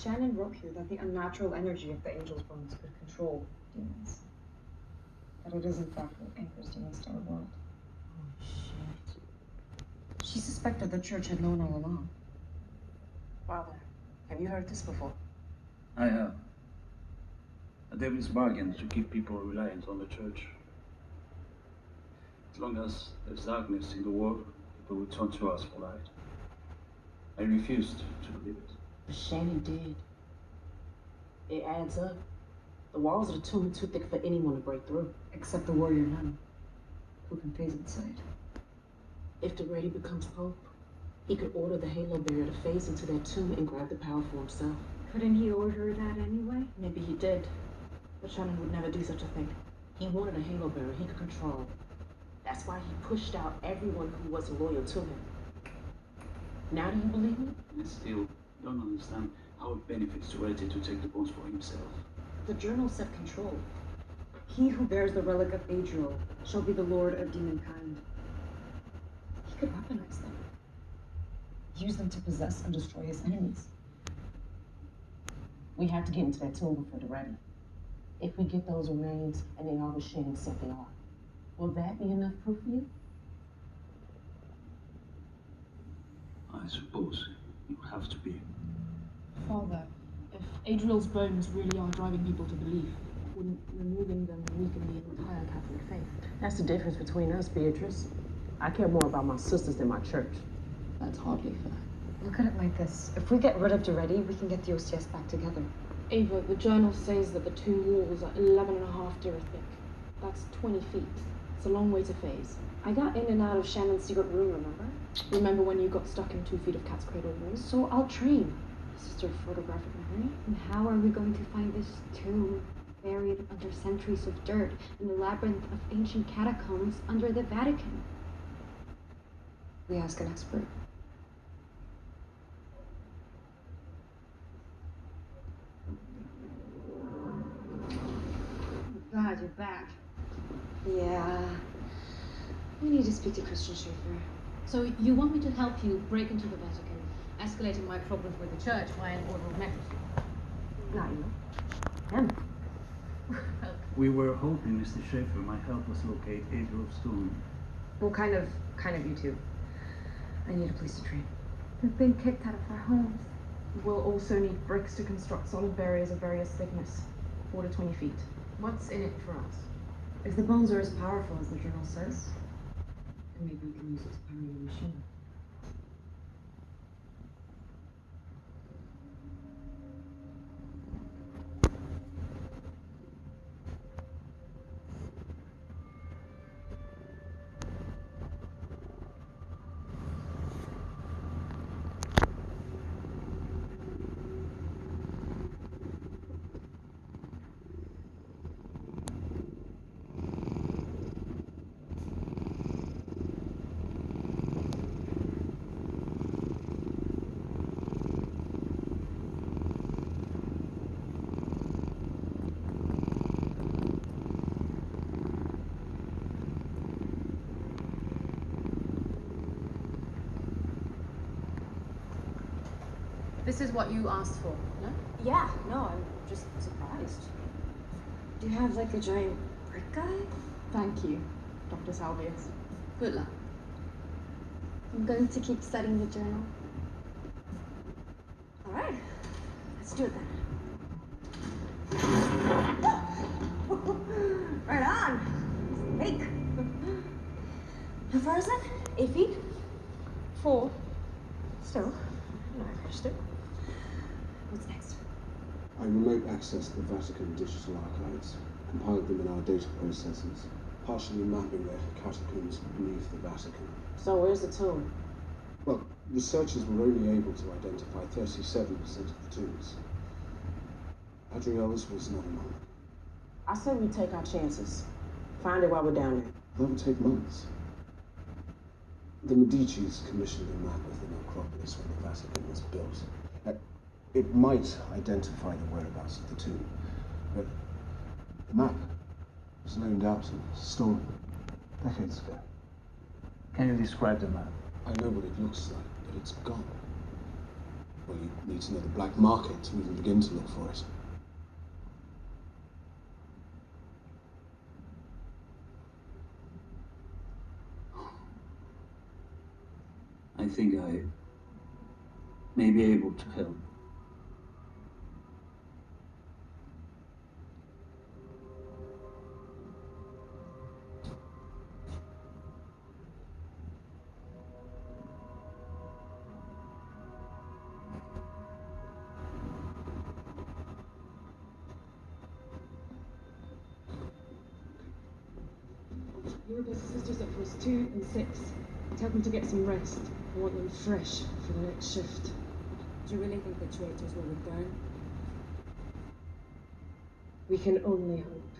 Shannon wrote here that the unnatural energy of the angel's bones could control demons. That it is in fact what anchors demons to our world. Oh, shit. She suspected the church had known all along. Father, have you heard this before? I have. A devil's bargain to keep people reliant on the church. As long as there's darkness in the world, people will turn to us for light. I refused to believe it. But Shannon did. It adds up. The walls of the tomb are too thick for anyone to break through. Except the warrior nun, who can phase inside. If the Ready becomes Pope, he could order the Halo Bearer to phase into that tomb and grab the power for himself. Couldn't he order that anyway? Maybe he did, but Shannon would never do such a thing. He wanted a Halo Bearer he could control. That's why he pushed out everyone who wasn't loyal to him. Now do you believe me? I still don't understand how it benefits the Ready to take the bones for himself. The journal said control. He who bears the relic of Adriel shall be the lord of demonkind. He could weaponize them. Use them to possess and destroy his enemies. We have to get into that tomb before they're ready. If we get those remains and they are what Shannon said they are, will that be enough proof for you? I suppose it will have to be. Father, if Adriel's bones really are driving people to belief, wouldn't removing them weaken the entire Catholic faith? That's the difference between us, Beatrice. I care more about my sisters than my church. That's hardly fair. Look at it like this. If we get rid of Duretti, we can get the OCS back together. Ava, the journal says that the tomb walls are 11.5 dira thick. That's 20 feet. It's a long way to phase. I got in and out of Shannon's secret room, remember? Remember when you got stuck in 2 feet of cat's cradle walls? So I'll train. Sister photographic memory. And how are we going to find this tomb buried under centuries of dirt in the labyrinth of ancient catacombs under the Vatican? We ask an expert. Glad you're back. Yeah. We need to speak to Christian Schaefer. So you want me to help you break into the Vatican, escalating my problem with the church via an order of magnitude? Not you. Him. We were hoping Mr. Schaefer might help us locate Adriel's tomb. Well, kind of you too. I need a place to train. We've been kicked out of our homes. We'll also need bricks to construct solid barriers of various thickness, 4 to 20 feet. What's in it for us? If the bones are as powerful as the journal says, then maybe we can use it to power your machine. This is what you asked for, no? Yeah, no, I'm just surprised. Do you have like a giant brick guy? Thank you, Dr. Salvius. Good luck. I'm going to keep studying the journal. All right, let's do it then. Right on. Make. How far is it? 8 feet? 4. Still, not registered. What's next? I remote accessed the Vatican digital archives, compiled them in our data processors, partially mapping the catacombs beneath the Vatican. So where's the tomb? Well, researchers were only able to identify 37% of the tombs. Adriel's was not among them. I say we take our chances. Find it while we're down there. That would take months. The Medicis commissioned a map of the necropolis when the Vatican was built. It might identify the whereabouts of the tomb, but the map was loaned out and stolen decades ago. Can you describe the map? I know what it looks like, but it's gone. Well, you need to know the black market to even begin to look for it. I think I may be able to help. Europa's sisters at floors 2 and 6. Tell them to get some rest. I want them fresh for the next shift. Do you really think the traitors will return? We can only hope.